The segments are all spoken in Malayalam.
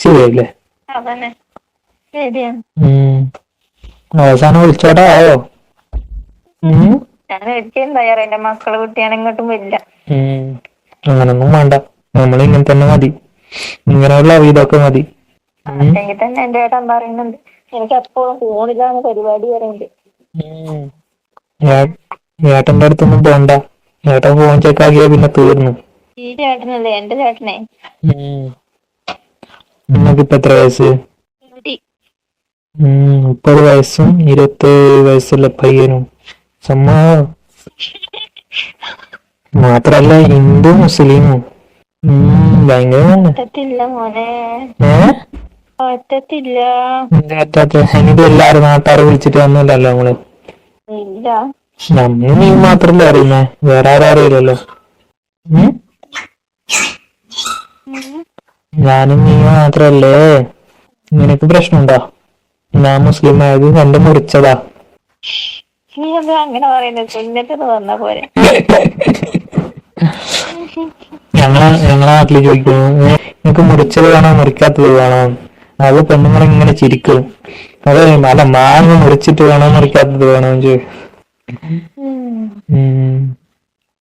ശരിയല്ലേ? അതന്നെ ശരിയാണ്. അവസാനം വിളിച്ചോട്ടായോ? ഞാൻ ഒരിക്കലും തയ്യാറ. എന്റെ മക്കള് കുട്ടിയാണ് ഇങ്ങോട്ടും വരില്ല. അങ്ങനൊന്നും വേണ്ട, നമ്മളിങ്ങനെ തന്നെ മതി, ഇങ്ങനെയുള്ള ഇതൊക്കെ മതി. അല്ലെങ്കിൽ തന്നെ എന്റെ ഏട്ടൻ പറയുന്നുണ്ട് എനിക്ക് എപ്പോഴും ഫോണിലാണ് പരിപാടി പറയുന്നുണ്ട്. ഏട്ടന്റെ അടുത്തൊന്നും പോണ്ട, ഏട്ടൻ ഫോൺ ചെക്കാക്കിയാ പിന്നെ തീർന്നു. ഈ ചേട്ടനല്ലേ എന്റെ ചേട്ടനെ. നിങ്ങൾക്കിപ്പോ എത്ര വയസ്സ്? 30 വയസ്സും 27 വയസ്സുള്ള പയ്യനും. മാത്രല്ല ഹിന്ദു മുസ്ലിമും. ഭയങ്കരമാണ്. മോനെ പറ്റത്തില്ല. ഇത് എല്ലാരും നാട്ടുകാരെ വിളിച്ചിട്ട് വന്നില്ലല്ലോ നമ്മള്. ഇല്ല, നമ്മള് നീ മാത്രല്ലേ അറിയുന്നേ, വേറെ ആരും അറിയില്ലല്ലോ. ഞാനും നീ മാത്രല്ലേ. നിനക്ക് പ്രശ്നമുണ്ടോ? ഞാൻ മുസ്ലിം ആയത് എന്റെ മുറിച്ചതാ. നീ എന്താ അങ്ങനെ പറയുന്നത്? സുന്നത്തെന്ന് പറഞ്ഞ പോലെ. ഞങ്ങളെ നാട്ടില് ചോദിക്കുന്നു, നിനക്ക് മുറിച്ചത് വേണോ മുറിക്കാത്തത് വേണോ? അത് പെണ്ണുങ്ങളിങ്ങനെ ചിരിക്കും. അത് അല്ല, മാങ്ങ മുറിച്ചിട്ട് വേണോ മുറിക്കാത്തത് വേണോ ചോദിക്കും.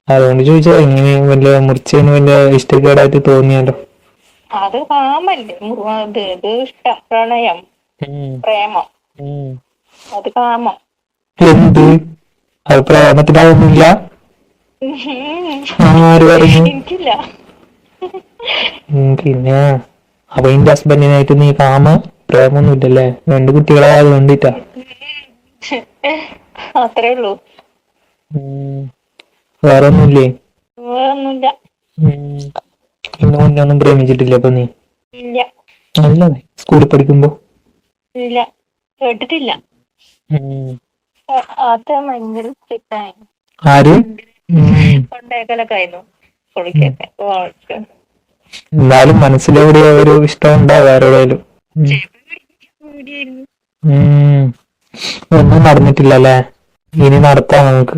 അതുകൊണ്ട് ചോദിച്ചാ, ഇങ്ങനെ വലിയ മുറിച്ചതിന് വലിയ ഇഷ്ടക്കേടായിട്ട് തോന്നിയാലോ? അത് കാമല്ലേ, ഇത് ഇഷ്ടം, പ്രണയം, പ്രേമം, അത് കാമം. എന്ത്? അത് പ്രേമത്തിനാവുന്നില്ല? ആര് പറഞ്ഞു? എനിക്കില്ല. പിന്നെ അപ്പൊ എന്റെ ഹസ്ബൻഡിനായിട്ട് നീ പ്രേമൊന്നും ഇല്ലല്ലേ? 2 കുട്ടികളായത് വേണ്ടിട്ടാ. അത്രേ ഉള്ളൂ, വേറെ ഒന്നുമില്ലേ? വേറൊന്നുമില്ല. ഇന്ന് മുന്നേ ഒന്നും പ്രേമിച്ചിട്ടില്ല അപ്പൊ നീ? ഇല്ല. അല്ല, സ്കൂളിൽ പഠിക്കുമ്പോ? ഇല്ല, കേട്ടിട്ടില്ല. അത് ഭയങ്കര സ്ട്രിക്റ്റായി. ആര്? കൊണ്ടേക്കലൊക്കെ ആയിരുന്നു കുളിക്കൊക്കെ. എന്നാലും മനസ്സിലെവിടെയോ ഒരു ഇഷ്ടം ഉണ്ടാ വേറെവിടെയും? ഒന്നും നടന്നിട്ടില്ലല്ലേ? ഇനി നടത്താം നമുക്ക്.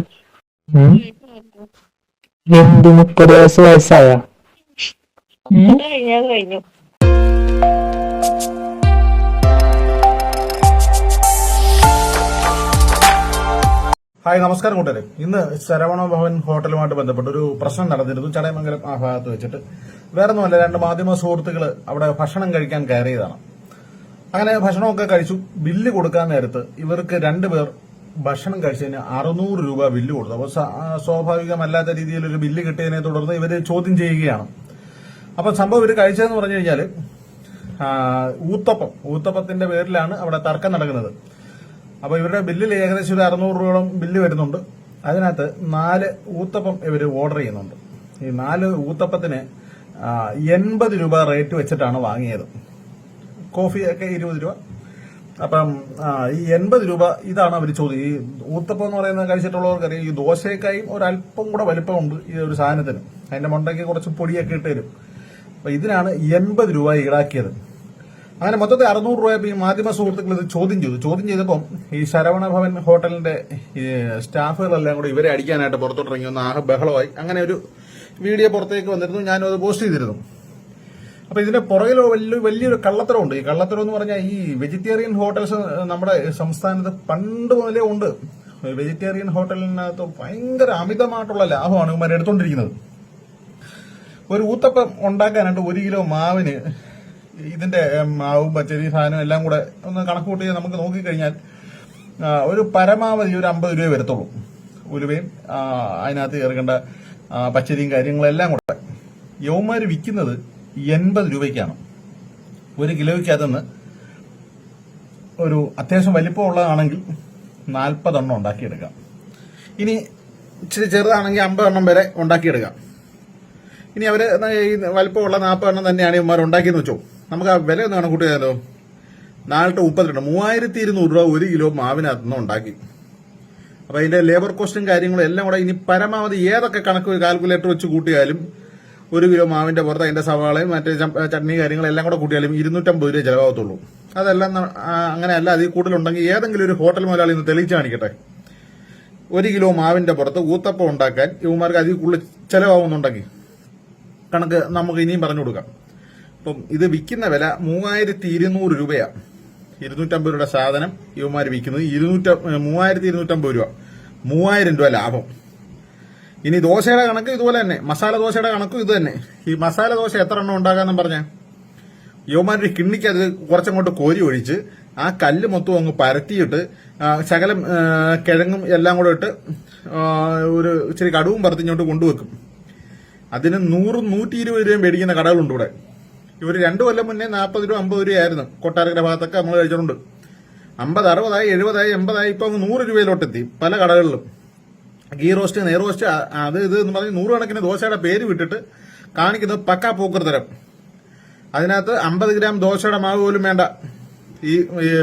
എന്ത് 30 വയസ്സായ? കഴിഞ്ഞു. ഹായ്, നമസ്കാരം കൂട്ടരെ. ഇന്ന് ശരവണ ഭവൻ ഹോട്ടലുമായിട്ട് ബന്ധപ്പെട്ട് ഒരു പ്രശ്നം നടന്നിരുന്നു ചടയമംഗലം ആ ഭാഗത്ത് വെച്ചിട്ട്. വേറൊന്നുമല്ല, 2 മാധ്യമ സുഹൃത്തുക്കൾ അവിടെ ഭക്ഷണം കഴിക്കാൻ കയറിയതാണ്. അങ്ങനെ ഭക്ഷണമൊക്കെ കഴിച്ചു. ബില്ല് കൊടുക്കാൻ നേരത്ത് ഇവർക്ക് 2 പേർ ഭക്ഷണം കഴിച്ചതിന് 600 രൂപ ബില്ല് കൊടുത്തു. അപ്പോൾ സ്വാഭാവികമല്ലാത്ത രീതിയിൽ ഒരു ബില്ല് കിട്ടിയതിനെ തുടർന്ന് ഇവര് ചോദ്യം ചെയ്യുകയാണ്. അപ്പൊ സംഭവം ഇവര് കഴിച്ചതെന്ന് പറഞ്ഞു കഴിഞ്ഞാൽ ഊത്തപ്പത്തിന്റെ പേരിലാണ് അവിടെ തർക്കം നടക്കുന്നത്. അപ്പൊ ഇവരുടെ ബില്ലിൽ ഏകദേശം ഒരു 600 രൂപയോളം ബില്ല് വരുന്നുണ്ട്. അതിനകത്ത് 4 ഊത്തപ്പം ഇവര് ഓർഡർ ചെയ്യുന്നുണ്ട്. ഈ 4 ഊത്തപ്പത്തിന് 80 രൂപ റേറ്റ് വെച്ചിട്ടാണ് വാങ്ങിയത്. കോഫി ഒക്കെ 20 രൂപ. അപ്പം ഈ 80 രൂപ ഇതാണ് അവർ ചോദ്യം. ഈ ഊത്തപ്പം എന്ന് പറയുന്നത് കഴിച്ചിട്ടുള്ളവർക്കറിയാം, ഈ ദോശക്കായും ഒരല്പം കൂടെ വലിപ്പമുണ്ട് ഈ ഒരു സാധനത്തിന്. അതിന്റെ മണ്ടയ്ക്ക് കുറച്ച് പൊടിയൊക്കെ ഇട്ട് തരും. അപ്പൊ ഇതിനാണ് 80 രൂപ ഈടാക്കിയത്. അങ്ങനെ മൊത്തത്തിൽ 600 രൂപ. ഈ മാധ്യമ സുഹൃത്തുക്കൾ ഇത് ചോദ്യം ചെയ്തപ്പം ഈ ശരവണ ഭവൻ ഹോട്ടലിന്റെ സ്റ്റാഫുകളെല്ലാം കൂടെ ഇവരെ അടിക്കാനായിട്ട് പുറത്തോട്ടിറങ്ങി ഒന്ന് ആകെ ബഹളമായി. അങ്ങനെ ഒരു വീഡിയോ പുറത്തേക്ക് വന്നിരുന്നു, ഞാനും അത് പോസ്റ്റ് ചെയ്തിരുന്നു. അപ്പൊ ഇതിന്റെ പുറകിലോ വലിയൊരു കള്ളത്തരമുണ്ട്. ഈ കള്ളത്തരം എന്ന് പറഞ്ഞാൽ, ഈ വെജിറ്റേറിയൻ ഹോട്ടൽസ് നമ്മുടെ സംസ്ഥാനത്ത് പണ്ട് മുതലേ ഉണ്ട്. വെജിറ്റേറിയൻ ഹോട്ടലിനകത്ത് ഭയങ്കര അമിതമായിട്ടുള്ള ലാഭമാണ് ഇവന്മാർ എടുത്തോണ്ടിരിക്കുന്നത്. ഒരു ഊത്തപ്പം ഉണ്ടാക്കാനായിട്ട് 1 കിലോ മാവിന് ഇതിന്റെ മാവും പച്ചരി സാധനം എല്ലാം കൂടെ ഒന്ന് കണക്ക് കൂട്ടി നമുക്ക് നോക്കിക്കഴിഞ്ഞാൽ ഒരു പരമാവധി ഒരു 50 രൂപ വരത്തുള്ളൂ. ഉലുവയും അതിനകത്ത് ചേർക്കേണ്ട പച്ചരിയും കാര്യങ്ങളെല്ലാം കൂടെ. യവന്മാര് വിൽക്കുന്നത് 80 രൂപയ്ക്കാണ്. 1 കിലോയ്ക്കകത്തുനിന്ന് ഒരു അത്യാവശ്യം വലിപ്പമുള്ളതാണെങ്കിൽ 40 എണ്ണം ഉണ്ടാക്കിയെടുക്കാം. ഇനി ഇച്ചിരി ചെറുതാണെങ്കിൽ 50 എണ്ണം വരെ ഉണ്ടാക്കിയെടുക്കാം. ഇനി അവര് ഈ വലിപ്പമുള്ള 40 എണ്ണം തന്നെയാണ് ഇവന്മാർ ഉണ്ടാക്കിയെന്ന് വെച്ചോ. നമുക്ക് ആ വില ഒന്ന് കണക്കൂട്ടിയാലോ. 4-32 3200 രൂപ 1 കിലോ മാവിനകത്തുനിന്ന് ഉണ്ടാക്കി. അപ്പൊ അതിന്റെ ലേബർ കോസ്റ്റും കാര്യങ്ങളും എല്ലാം കൂടെ ഇനി പരമാവധി ഏതൊക്കെ കണക്ക് കാൽക്കുലേറ്റർ വെച്ച് കൂട്ടിയാലും 1 കിലോ മാവിന്റെ പുറത്ത് അതിന്റെ സവാളയും മറ്റേ ചട്നി കാര്യങ്ങളെല്ലാം കൂടെ കൂട്ടിയാലും 250 രൂപ ചെലവാകത്തുള്ളൂ. അതെല്ലാം അങ്ങനെയല്ല, അതിൽ കൂടുതലുണ്ടെങ്കിൽ ഏതെങ്കിലും ഒരു ഹോട്ടൽ മുതലാളി ഇന്ന് തെളിയിച്ചു കാണിക്കട്ടെ. 1 കിലോ മാവിന്റെ പുറത്ത് ഊത്തപ്പം ഉണ്ടാക്കാൻ ഇവന്മാർക്ക് അതിൽ കൂടുതൽ ചെലവാകുന്നുണ്ടെങ്കിൽ കണക്ക് നമുക്ക് ഇനിയും പറഞ്ഞു കൊടുക്കാം. അപ്പം ഇത് വിൽക്കുന്ന വില 3200 രൂപയാണ്. 250 രൂപയുടെ സാധനം ഇവന്മാർ വിൽക്കുന്നത് 3250 രൂപ, 3000 രൂപ ലാഭം. ഇനി ദോശയുടെ കണക്ക് ഇതുപോലെ തന്നെ, മസാല ദോശയുടെ കണക്കും ഇത് തന്നെ. ഈ മസാല ദോശ എത്ര എണ്ണം ഉണ്ടാക്കാന്നും പറഞ്ഞ യുവമാരുടെ കിണ്ണിക്ക് അത് കുറച്ചങ്ങോട്ട് കോരി ഒഴിച്ച് ആ കല്ല് മൊത്തം അങ്ങ് പരത്തിയിട്ട് ശകലം കിഴങ്ങും എല്ലാം കൂടെ ഇട്ട് ഒരു ഇച്ചിരി കടുവും പറത്തിങ്ങോട്ട് കൊണ്ടുവെക്കും. അതിന് 100-120 രൂപയും മേടിക്കുന്ന കടകളുണ്ട് ഇവിടെ. ഇവർ 2 കൊല്ലം മുന്നേ 40 രൂപ 50 രൂപയായിരുന്നു കൊട്ടാരക്കര ഭാഗത്തൊക്കെ നമ്മൾ കഴിച്ചിട്ടുണ്ട്. 50, 60, 70, 80 ഇപ്പൊ 100 രൂപയിലോട്ടെത്തി പല കടകളിലും. ഗീ റോസ്റ്റ്, നെയ് റോസ്റ്റ്, അത് ഇത് എന്ന് പറഞ്ഞ് 100 കണക്കിന് ദോശയുടെ പേര് വിട്ടിട്ട് കാണിക്കുന്നത് പക്കാ പോക്കർ തരം. അതിനകത്ത് 50 ഗ്രാം ദോശയുടെ മാവ് പോലും വേണ്ട. ഈ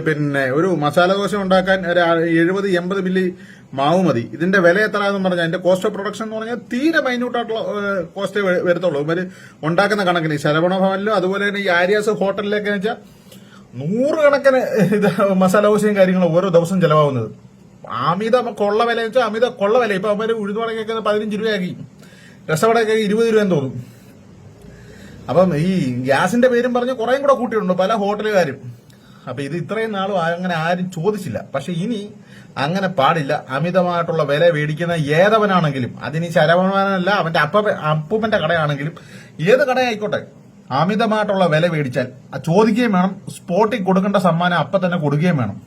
പിന്നെ ഒരു മസാല ദോശ ഉണ്ടാക്കാൻ ഒരു 70-80 മില്ലി മാവ് മതി. ഇതിന്റെ വില എത്രയാണെന്ന് പറഞ്ഞാൽ അതിന്റെ കോസ്റ്റ് ഓഫ് പ്രൊഡക്ഷൻ എന്ന് പറഞ്ഞാൽ തീരെ മൈന്യൂട്ടായിട്ടുള്ള കോസ്റ്റേ വരത്തുള്ളൂ. ഇവര് ഉണ്ടാക്കുന്ന കണക്കിന് ശരവണ ഭവനിലും അതുപോലെ തന്നെ ഈ ആര്യാസ് ഹോട്ടലിലൊക്കെ വെച്ചാൽ 100 കണക്കിന് ഇത് മസാല ദോശയും കാര്യങ്ങളും ഓരോ ദിവസം ചെലവാകുന്നത്. അമിത കൊള്ള വില വെച്ചാൽ അമിത കൊള്ള വില. ഇപ്പൊ അവര് ഉഴുതുവടക്കൊക്കെ 15 രൂപയാക്കി, രസവടക്കൊക്കെ 20 രൂപയെന്ന് തോന്നും. അപ്പം ഈ ഗ്യാസിന്റെ പേരും പറഞ്ഞ് കുറേയും കൂടെ കൂട്ടിയിട്ടുണ്ട് പല ഹോട്ടലുകാരും. അപ്പൊ ഇത് ഇത്രയും നാളും അങ്ങനെ ആരും ചോദിച്ചില്ല. പക്ഷെ ഇനി അങ്ങനെ പാടില്ല. അമിതമായിട്ടുള്ള വില മേടിക്കുന്ന ഏതവനാണെങ്കിലും, അതിന് ശരവണനല്ല അവന്റെ അപ്പൂപ്പന്റെ കടയാണെങ്കിലും ഏത് കടയായിക്കോട്ടെ, അമിതമായിട്ടുള്ള വില മേടിച്ചാൽ ചോദിക്കുകയും വേണം. സ്പോട്ടിൽ കൊടുക്കേണ്ട സമ്മാനം അപ്പൊ തന്നെ കൊടുക്കുകയും വേണം.